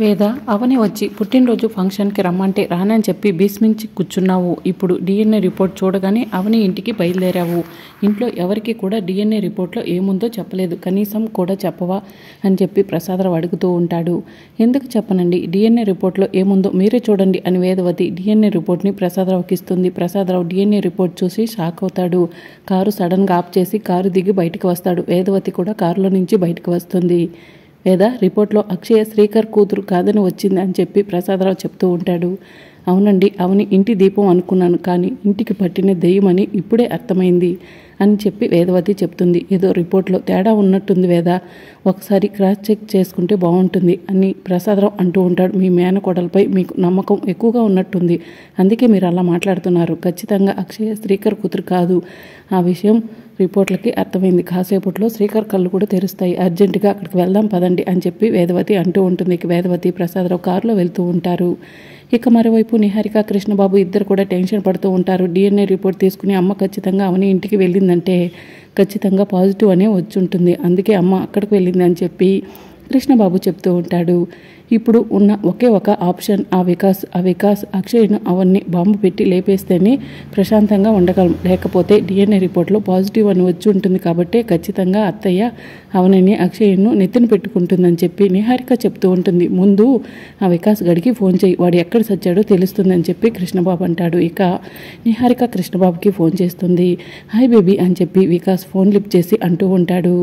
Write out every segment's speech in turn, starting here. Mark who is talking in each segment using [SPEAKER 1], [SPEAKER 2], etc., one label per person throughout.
[SPEAKER 1] వేద అవని వచ్చి పుట్టినరోజు ఫంక్షన్కి రమ్మంటే రానని చెప్పి భీష్మించి కూర్చున్నావు. ఇప్పుడు డిఎన్ఏ రిపోర్ట్ చూడగానే అవని ఇంటికి బయలుదేరావు. ఇంట్లో ఎవరికి కూడా డిఎన్ఏ రిపోర్ట్లో ఏముందో చెప్పలేదు. కనీసం కూడా చెప్పవా అని చెప్పి ప్రసాదరావు అడుగుతూ ఉంటాడు. ఎందుకు చెప్పనండి, డిఎన్ఏ రిపోర్ట్లో ఏముందో మీరే చూడండి అని వేదవతి డిఎన్ఏ రిపోర్ట్ని ప్రసాదరావుకి ఇస్తుంది. ప్రసాదరావు డిఎన్ఏ రిపోర్ట్ చూసి షాక్ అవుతాడు. కారు సడన్గా ఆఫ్ చేసి కారు దిగి బయటకు వస్తాడు. వేదవతి కూడా కారులో నుంచి బయటకు వస్తుంది. వేద రిపోర్ట్లో అక్షయ శ్రీకర్ కూతురు కాదని వచ్చింది అని చెప్పి ప్రసాదరావు చెప్తూ ఉంటాడు. అవునండి, అవని ఇంటి దీపం అనుకున్నాను, కానీ ఇంటికి పట్టిన దెయ్యమని ఇప్పుడే అర్థమైంది అని చెప్పి వేదవతి చెప్తుంది. ఏదో రిపోర్ట్లో తేడా ఉన్నట్టుంది వేద, ఒకసారి క్రాస్ చెక్ చేసుకుంటే బాగుంటుంది అని ప్రసాదరావు అంటూ ఉంటాడు. మీ మేనకోడలపై మీకు నమ్మకం ఎక్కువగా ఉన్నట్టుంది, అందుకే మీరు అలా మాట్లాడుతున్నారు. ఖచ్చితంగా అక్షయ శ్రీకర్ కూతురు కాదు, ఆ విషయం రిపోర్ట్లకి అర్థమైంది. కాసేపట్లో శ్రీకర్ కళ్ళు కూడా తెరుస్తాయి. అర్జెంటుగా అక్కడికి వెళ్దాం పదండి అని చెప్పి వేదవతి అంటూ ఉంటుంది. వేదవతి ప్రసాదరావు కారులో వెళ్తూ ఉంటారు. ఇక మరోవైపు నిహారిక కృష్ణబాబు ఇద్దరు కూడా టెన్షన్ పడుతూ ఉంటారు. డిఎన్ఏ రిపోర్ట్ తీసుకుని అమ్మ ఖచ్చితంగా అవని ఇంటికి వెళ్ళిందంటే ఖచ్చితంగా పాజిటివ్ అనే వచ్చి ఉంటుంది, అందుకే అమ్మ అక్కడికి వెళ్ళింది అని చెప్పి కృష్ణబాబు చెప్తూ ఉంటాడు. ఇప్పుడు ఉన్న ఒకే ఒక ఆప్షన్ ఆ వికాస్ అక్షయ్ను అవన్నీ బాంబు పెట్టి లేపేస్తేనే ప్రశాంతంగా ఉండగలం, లేకపోతే డిఎన్ఏ రిపోర్ట్లో పాజిటివ్ అని వచ్చి ఉంటుంది, కాబట్టి ఖచ్చితంగా అత్తయ్య అవనని అక్షయ్ను నెత్తిన పెట్టుకుంటుందని చెప్పి నిహారిక చెప్తూ ఉంటుంది. ముందు ఆ వికాస్ గడికి ఫోన్ చేయి, వాడు ఎక్కడ సచ్చాడో తెలుస్తుందని చెప్పి కృష్ణబాబు అంటాడు. ఇక నిహారిక కృష్ణబాబుకి ఫోన్ చేస్తుంది. హాయ్ బేబీ అని చెప్పి వికాస్ ఫోన్ లిఫ్ట్ చేసి అంటూ ఉంటాడు.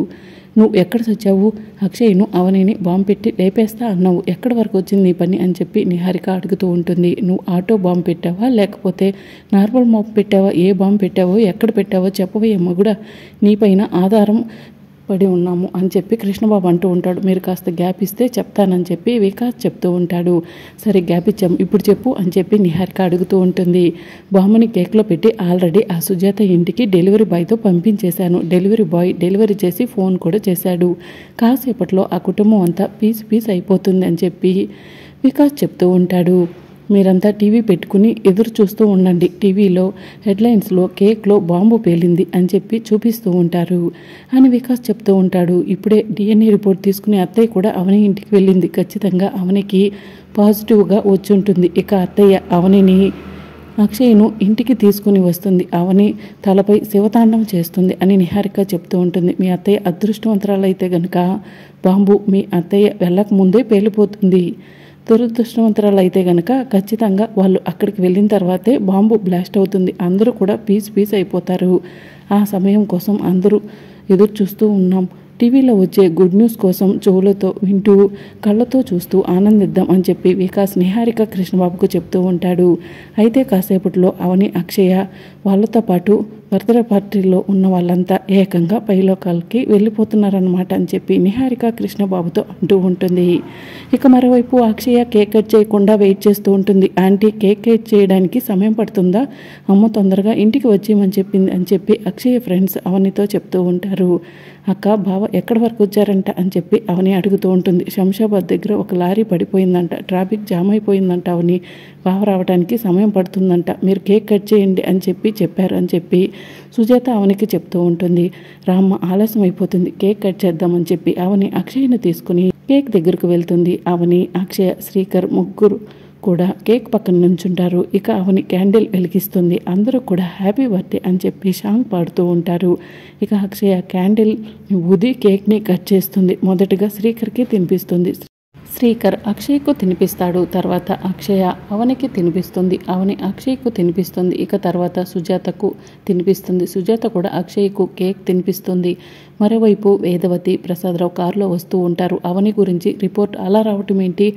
[SPEAKER 1] నువ్వు ఎక్కడ సచ్చావు, అక్షయ్ను అవనిని బాంబు పెట్టి లేపేస్తా అన్నావు, ఎక్కడి వరకు వచ్చింది నీ పని అని చెప్పి నిహారిక అడుగుతూ ఉంటుంది. నువ్వు ఆటో బాంబు పెట్టావా లేకపోతే నార్మల్ బాంబు పెట్టావా, ఏ బాంబు పెట్టావో ఎక్కడ పెట్టావో చెప్పవే మగుడా, నీపైన ఆధారం పడి ఉన్నాము అని చెప్పి కృష్ణబాబు అంటూ ఉంటాడు. మీరు కాస్త గ్యాప్ ఇస్తే చెప్తానని చెప్పి వికాస్ చెప్తూ ఉంటాడు. సరే గ్యాప్ ఇచ్చాం, ఇప్పుడు చెప్పు అని చెప్పి నిహారిక అడుగుతూ ఉంటుంది. బాంబుని కేక్లో పెట్టి ఆల్రెడీ ఆ సుజాత ఇంటికి డెలివరీ బాయ్తో పంపించేశాను. డెలివరీ బాయ్ డెలివరీ చేసి ఫోన్ కూడా చేశాడు. కాసేపట్లో ఆ కుటుంబం అంతా పీస్ అయిపోతుంది అని చెప్పి వికాస్ చెప్తూ ఉంటాడు. మీరంతా టీవీ పెట్టుకుని ఎదురు చూస్తూ ఉండండి, టీవీలో హెడ్లైన్స్లో కేక్లో బాంబు పేలింది అని చెప్పి చూపిస్తూ ఉంటారు అని వికాస్ చెప్తూ ఉంటాడు. ఇప్పుడే డిఎన్ఏ రిపోర్ట్ తీసుకుని అత్తయ్య కూడా అవని ఇంటికి వెళ్ళింది, ఖచ్చితంగా అవనికి పాజిటివ్గా వచ్చి ఉంటుంది. ఇక అత్తయ్య అవనిని అక్షయ్ను ఇంటికి తీసుకుని వస్తుంది, అవని తలపై శివతాండం చేస్తుంది అని నిహారిక చెప్తూ ఉంటుంది. మీ అత్తయ్య అదృష్టవంతరాలైతే గనుక బాంబు మీ అత్తయ్య వెళ్ళక ముందే పేలిపోతుంది, దురదృష్టవంతరాలు అయితే గనక ఖచ్చితంగా వాళ్ళు అక్కడికి వెళ్ళిన తర్వాతే బాంబు బ్లాస్ట్ అవుతుంది, అందరూ కూడా పీస్ అయిపోతారు. ఆ సమయం కోసం అందరూ ఎదురు చూస్తూ ఉన్నాం. టీవీలో వచ్చే గుడ్ న్యూస్ కోసం చెవులతో వింటూ కళ్ళతో చూస్తూ ఆనందిద్దాం అని చెప్పి వికాస్ నిహారిక కృష్ణబాబుకు చెప్తూ ఉంటాడు. అయితే కాసేపట్లో అవని అక్షయ వాళ్ళతో పాటు బర్త్డే పార్టీలో ఉన్న వాళ్ళంతా ఏకంగా పైలోకాలకి వెళ్ళిపోతున్నారన్నమాట అని చెప్పి నిహారిక కృష్ణబాబుతో అంటూ ఉంటుంది. ఇక మరోవైపు అక్షయ కేక్ కట్ చేయకుండా వెయిట్ చేస్తూ ఉంటుంది. ఆంటీ కేక్ కట్ చేయడానికి సమయం పడుతుందా, అమ్మ తొందరగా ఇంటికి వచ్చేయమని చెప్పింది అని చెప్పి అక్షయ ఫ్రెండ్స్ అవనితో చెప్తూ ఉంటారు. అక్క బావ ఎక్కడి వరకు వచ్చారంట అని చెప్పి అవని అడుగుతూ ఉంటుంది. శంషాబాద్ దగ్గర ఒక లారీ పడిపోయిందంట, ట్రాఫిక్ జామ్ అయిపోయిందంట, అవని బావ రావడానికి సమయం పడుతుందంట, మీరు కేక్ కట్ చేయండి అని చెప్పారు అని చెప్పి సుజాత అవనికి చెప్తూ ఉంటుంది. రామ్మ ఆలస్యం అయిపోతుంది, కేక్ కట్ చేద్దామని చెప్పి అవని అక్షయ్ని తీసుకుని కేక్ దగ్గరకు వెళ్తుంది. అవని అక్షయ శ్రీకర్ ముగ్గురు కూడా కేక్ పక్కన నుంచుంటారు. ఇక అవని క్యాండిల్ వెలిగిస్తుంది. అందరూ కూడా హ్యాపీ బర్త్డే అని చెప్పి సాంగ్ పాడుతూ ఉంటారు. ఇక అక్షయ క్యాండిల్ ఊది కేక్ని కట్ చేస్తుంది. మొదటగా శ్రీకర్కి తినిపిస్తుంది. శ్రీకర్ అక్షయ్కు తినిపిస్తాడు. తర్వాత అక్షయ అవనికి తినిపిస్తుంది. అవని అక్షయ్కు తినిపిస్తుంది. ఇక తర్వాత సుజాతకు తినిపిస్తుంది. సుజాత కూడా అక్షయ్కు కేక్ తినిపిస్తుంది. మరోవైపు వేదవతి ప్రసాదరావు కారులో వస్తూ ఉంటారు. అవని గురించి రిపోర్ట్ అలా రావటం ఏంటి,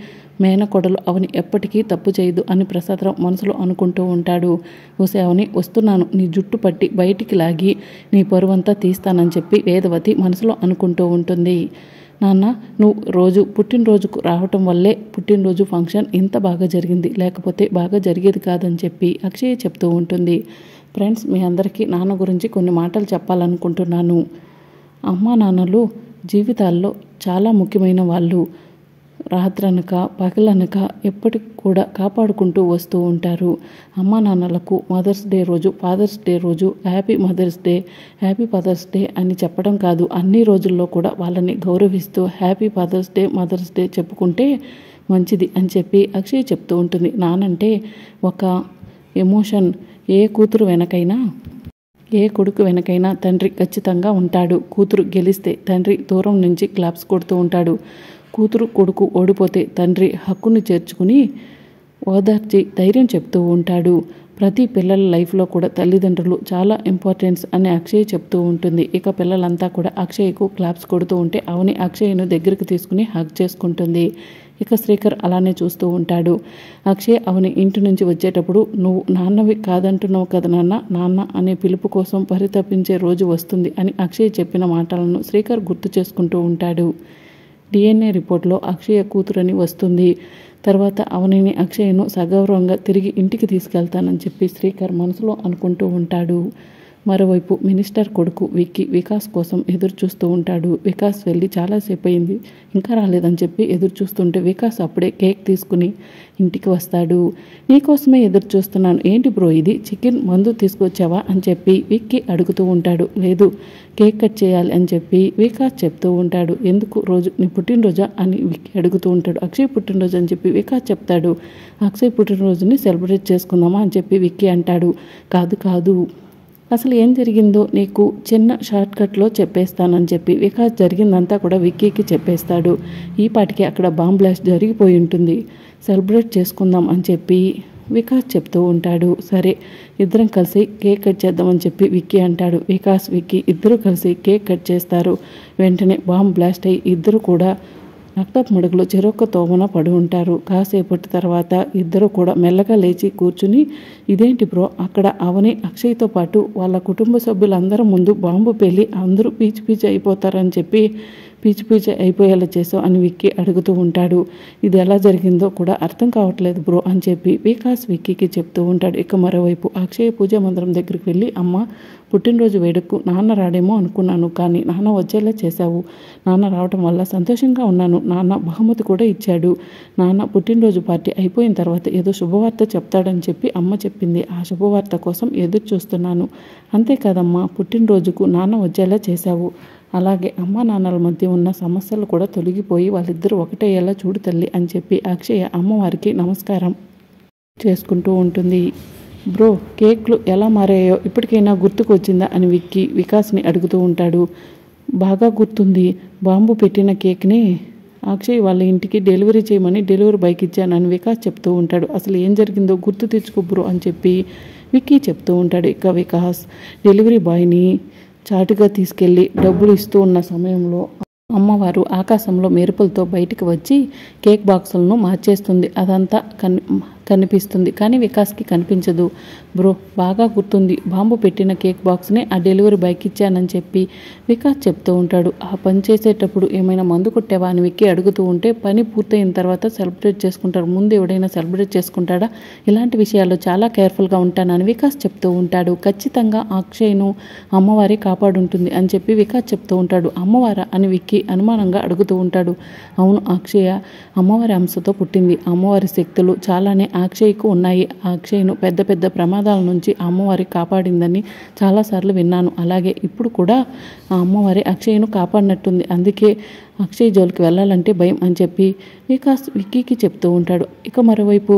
[SPEAKER 1] మేనకొడలు అవని ఎప్పటికీ తప్పు చేయదు అని ప్రసాదరావు మనసులో అనుకుంటూ ఉంటాడు. ఓసే అవని వస్తున్నాను, నీ జుట్టు పట్టి బయటికి లాగి నీ పరువంతా తీస్తానని చెప్పి వేదవతి మనసులో అనుకుంటూ ఉంటుంది. నాన్న, నువ్వు రోజు పుట్టినరోజుకు రావటం వల్లే పుట్టినరోజు ఫంక్షన్ ఇంత బాగా జరిగింది, లేకపోతే బాగా జరిగేది కాదని చెప్పి అక్షయ చెప్తూ ఉంటుంది. ఫ్రెండ్స్, మీ అందరికీ నాన్న గురించి కొన్ని మాటలు చెప్పాలనుకుంటున్నాను. అమ్మా నాన్నలు జీవితాల్లో చాలా ముఖ్యమైన వాళ్ళు. రాత్రనక పగలనక ఎప్పటికి కూడా కాపాడుకుంటూ వస్తూ ఉంటారు. అమ్మా నాన్నలకు మదర్స్ డే రోజు, ఫాదర్స్ డే రోజు happy mother's day, happy father's day అని చెప్పడం కాదు, అన్ని రోజుల్లో కూడా వాళ్ళని గౌరవిస్తూ happy father's day, mother's day చెప్పుకుంటే మంచిది అని చెప్పి అక్షయ్ చెప్తూ ఉంటుంది. నానంటే ఒక ఎమోషన్. ఏ కూతురు వెనకైనా ఏ కొడుకు వెనకైనా తండ్రి ఖచ్చితంగా ఉంటాడు. కూతురు గెలిస్తే తండ్రి దూరం నుంచి క్లాప్స్ కొడుతూ ఉంటాడు. కూతురు కొడుకు ఓడిపోతే తండ్రి హక్కుని చేర్చుకుని ఓదార్చి ధైర్యం చెప్తూ ఉంటాడు. ప్రతి పిల్లల లైఫ్లో కూడా తల్లిదండ్రులు చాలా ఇంపార్టెన్స్ అని అక్షయ్ చెప్తూ ఉంటుంది. ఇక పిల్లలంతా కూడా అక్షయ్కు క్లాప్స్ కొడుతూ ఉంటే అవని అక్షయ్ను దగ్గరికి తీసుకుని హగ్ చేసుకుంటుంది. ఇక శ్రీకర్ అలానే చూస్తూ ఉంటాడు. అక్షయ్ అవని ఇంటి నుంచి వచ్చేటప్పుడు నువ్వు నాన్నవి కాదంటున్నావు కదా నాన్న అనే పిలుపు కోసం పరితపించే రోజు వస్తుంది అని అక్షయ్ చెప్పిన మాటలను శ్రీకర్ గుర్తు చేసుకుంటూ ఉంటాడు. DNA రిపోర్ట్లో అక్షయ కూతురని వస్తుంది. తర్వాత అవనిని అక్షయ్ను సగౌరవంగా తిరిగి ఇంటికి తీసుకెళ్తానని చెప్పి శ్రీకర్ మనసులో అనుకుంటూ ఉంటాడు. మరోవైపు మినిస్టర్ కొడుకు వికాస్ కోసం ఎదురు చూస్తూ ఉంటాడు. వికాస్ వెళ్ళి చాలాసేపు అయింది, ఇంకా రాలేదని చెప్పి ఎదురు చూస్తుంటే వికాస్ అప్పుడే కేక్ తీసుకుని ఇంటికి వస్తాడు. నీకోసమే ఎదురు చూస్తున్నాను, ఏంటి బ్రో ఇది, చికెన్ మందు తీసుకొచ్చావా అని చెప్పి విక్కీ అడుగుతూ ఉంటాడు. లేదు, కేక్ కట్ చేయాలి అని చెప్పి వికాస్ చెప్తూ ఉంటాడు. ఎందుకు, రోజు నీ పుట్టినరోజా అని విక్కీ అడుగుతూ ఉంటాడు. అక్షయ్ పుట్టినరోజు అని చెప్పి వికాస్ చెప్తాడు. అక్షయ్ పుట్టినరోజుని సెలబ్రేట్ చేసుకుందామా అని చెప్పి విక్కీ అంటాడు. కాదు, అసలు ఏం జరిగిందో నీకు చిన్న షార్ట్ కట్లో చెప్పేస్తానని చెప్పి వికాస్ జరిగిందంతా కూడా విక్కీకి చెప్పేస్తాడు. ఈ పాటికి అక్కడ బాంబ్ బ్లాస్ట్ జరిగిపోయి ఉంటుంది, సెలబ్రేట్ చేసుకుందాం అని చెప్పి వికాస్ చెప్తూ ఉంటాడు. సరే ఇద్దరం కలిసి కేక్ కట్ చేద్దామని చెప్పి విక్కీ అంటాడు. విక్కీ ఇద్దరు కలిసి కేక్ కట్ చేస్తారు. వెంటనే బాంబ్ బ్లాస్ట్ అయ్యి ఇద్దరు కూడా రక్తపు మడుగులో చెరొక్క తోమన పడి ఉంటారు. కాసేపటి తర్వాత ఇద్దరు కూడా మెల్లగా లేచి కూర్చుని, ఇదేంటి బ్రో, అక్కడ అవని అక్షయ్తో పాటు వాళ్ళ కుటుంబ సభ్యులందరూ ముందు బాంబు పేలి అందరూ పీచి అయిపోతారని చెప్పి పీచి అయిపోయేలా చేసావు అని విక్కీ అడుగుతూ ఉంటాడు. ఇది ఎలా జరిగిందో కూడా అర్థం కావట్లేదు బ్రో అని చెప్పి వికాస్ విక్కీకి చెప్తూ ఉంటాడు. ఇక మరోవైపు అక్షయ్ పూజా మందిరం దగ్గరికి వెళ్ళి, అమ్మ పుట్టినరోజు వేడుకు నాన్న రాడేమో అనుకున్నాను, కానీ నాన్న వచ్చేలా చేశావు. నాన్న రావటం వల్ల సంతోషంగా ఉన్నాను. నాన్న బహుమతి కూడా ఇచ్చాడు. నాన్న పుట్టినరోజు పార్టీ అయిపోయిన తర్వాత ఏదో శుభవార్త చెప్తాడని చెప్పి అమ్మ చెప్పింది. ఆ శుభవార్త కోసం ఎదురు చూస్తున్నాను. అంతేకాదమ్మా, పుట్టినరోజుకు నాన్న వచ్చేలా చేశావు. అలాగే అమ్మా నాన్నల మధ్య ఉన్న సమస్యలు కూడా తొలగిపోయి వాళ్ళిద్దరూ ఒకటయ్యేలా చూడు తల్లి అని చెప్పి అక్షయ అమ్మవారికి నమస్కారం చేసుకుంటూ ఉంటుంది. బ్రో, కేక్లు ఎలా మారాయో ఇప్పటికైనా గుర్తుకు వచ్చిందా అని విక్కీ వికాస్ని అడుగుతూ ఉంటాడు. బాగా గుర్తుంది, బాంబు పెట్టిన కేక్ని అక్షయ్ వాళ్ళ ఇంటికి డెలివరీ చేయమని డెలివరీ బాయ్కి ఇచ్చానని వికాస్ చెప్తూ ఉంటాడు. అసలు ఏం జరిగిందో గుర్తు తెచ్చుకో బ్రో అని చెప్పి విక్కీ చెప్తూ ఉంటాడు. ఇక వికాస్ డెలివరీ బాయ్ని చాటుగా తీసుకెళ్ళి డబ్బులు ఇస్తూ ఉన్న సమయంలో అమ్మవారు ఆకాశంలో మెరుపులతో బయటికి వచ్చి కేక్ బాక్సులను మార్చేస్తుంది. అదంతా కనిపిస్తుంది, కానీ వికాస్కి కనిపించదు. బ్రో, బాగా గుర్తుంది, బాంబు పెట్టిన కేక్ బాక్స్ని ఆ డెలివరీ బాయ్కి ఇచ్చానని చెప్పి వికాస్ చెప్తూ ఉంటాడు. ఆ పని చేసేటప్పుడు ఏమైనా మందు కొట్టావా అని విక్కీ అడుగుతూ ఉంటే, పని పూర్తయిన తర్వాత సెలబ్రేట్ చేసుకుంటారు, ముందు ఎవడైనా సెలబ్రేట్ చేసుకుంటాడా, ఇలాంటి విషయాల్లో చాలా కేర్ఫుల్గా ఉంటానని వికాస్ చెప్తూ ఉంటాడు. ఖచ్చితంగా అక్షయ్ను అమ్మవారి కాపాడుంటుంది అని చెప్పి వికాస్ చెప్తూ ఉంటాడు. అమ్మవారా అని విక్కీ అనుమానంగా అడుగుతూ ఉంటాడు. అవును, అక్షయ అమ్మవారి అంశతో పుట్టింది. అమ్మవారి శక్తులు చాలానే అక్షయ్కు ఉన్నాయి. అక్షయ్ను పెద్ద పెద్ద ప్రమాదాల నుంచి అమ్మవారి కాపాడిందని చాలాసార్లు విన్నాను. అలాగే ఇప్పుడు కూడా ఆ అమ్మవారి అక్షయ్ను కాపాడినట్టుంది. అందుకే అక్షయ్ జోలికి వెళ్ళాలంటే భయం అని చెప్పి వికాస్ విక్కీకి చెప్తూ ఉంటాడు. ఇక మరోవైపు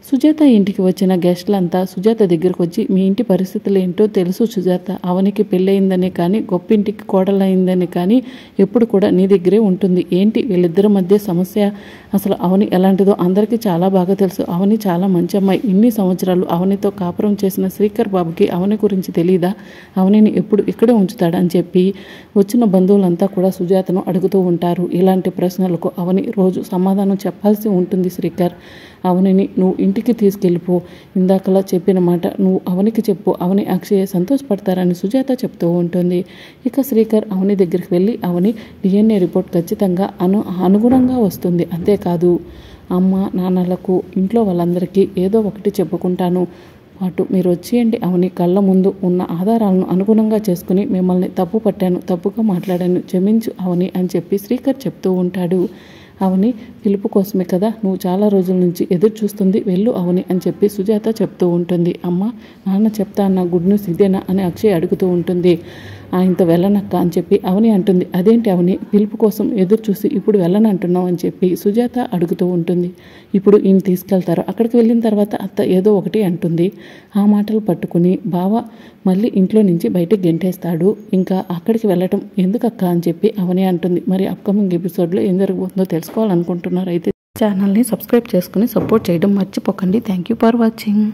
[SPEAKER 1] సుజాత ఇంటికి వచ్చిన గెస్టులంతా సుజాత దగ్గరకు వచ్చి, మీ ఇంటి పరిస్థితులు ఏంటో తెలుసు సుజాత, అవనికి పెళ్ళయిందని కానీ గొప్పింటికి కోడలైందని కానీ ఎప్పుడు కూడా నీ దగ్గరే ఉంటుంది. ఏంటి వీళ్ళిద్దరి మధ్య సమస్య, అసలు అవని ఎలాంటిదో అందరికీ చాలా బాగా తెలుసు. అవని చాలా మంచి అమ్మాయి. ఇన్ని సంవత్సరాలు అవనితో కాపురం చేసిన శ్రీకర్ బాబుకి అవని గురించి తెలియదా, అవనిని ఎప్పుడు ఇక్కడే ఉంచుతాడా అని చెప్పి వచ్చిన బంధువులంతా కూడా సుజాతను అడుగుతూ ఉంటారు. ఇలాంటి ప్రశ్నలకు అవని రోజు సమాధానం చెప్పాల్సి ఉంటుంది. శ్రీకర్, అవనిని నువ్వు ఇంటికి తీసుకెళ్ళిపో, ఇందాకలా చెప్పిన మాట నువ్వు అవనికి చెప్పు, అవని అక్షయ సంతోషపడతారని సుజాత చెప్తూ ఉంటుంది. ఇక శ్రీకర్ అవని దగ్గరికి వెళ్ళి, అవని DNA రిపోర్ట్ ఖచ్చితంగా అనుగుణంగా వస్తుంది, అంతేకాదు అమ్మ నాన్నలకు ఇంట్లో వాళ్ళందరికీ ఏదో ఒకటి చెప్పుకుంటాను, అటు మీరు వచ్చేయండి, అవని కళ్ళ ముందు ఉన్న ఆధారాలను అనుగుణంగా చేసుకుని మిమ్మల్ని తప్పు పట్టాను, తప్పుగా మాట్లాడాను, క్షమించు అవని అని చెప్పి శ్రీకర్ చెప్తూ ఉంటాడు. అవని పిలుపు కోసమే కదా నువ్వు చాలా రోజుల నుంచి ఎదురు చూస్తుంది, వెళ్ళు అవని అని చెప్పి సుజాత చెప్తూ ఉంటుంది. అమ్మ నాన్న చెప్తా అన్న గుడ్ న్యూస్ ఇదేనా అని అక్షయ్ అడుగుతూ ఉంటుంది. ఆయనతో వెళ్ళనక్క అని చెప్పి అవని అంటుంది. అదేంటి అవని, పిలుపు కోసం ఎదురు చూసి ఇప్పుడు వెళ్ళనంటున్నావు అని చెప్పి సుజాత అడుగుతూ ఉంటుంది. ఇప్పుడు ఈయన తీసుకెళ్తారు. అక్కడికి వెళ్ళిన తర్వాత అత్త ఏదో ఒకటి అంటుంది. ఆ మాటలు పట్టుకుని బావ మళ్ళీ ఇంట్లో నుంచి బయటకు గెంటేస్తాడు. ఇంకా అక్కడికి వెళ్ళటం ఎందుకక్క అని చెప్పి అవని అంటుంది. మరి అప్కమింగ్ ఎపిసోడ్లో ఏం జరగబోతుందో తెలుసుకోవాలనుకుంటున్నారు అయితే ఛానల్ని సబ్స్క్రైబ్ చేసుకుని సపోర్ట్ చేయడం మర్చిపోకండి. Thank you for watching.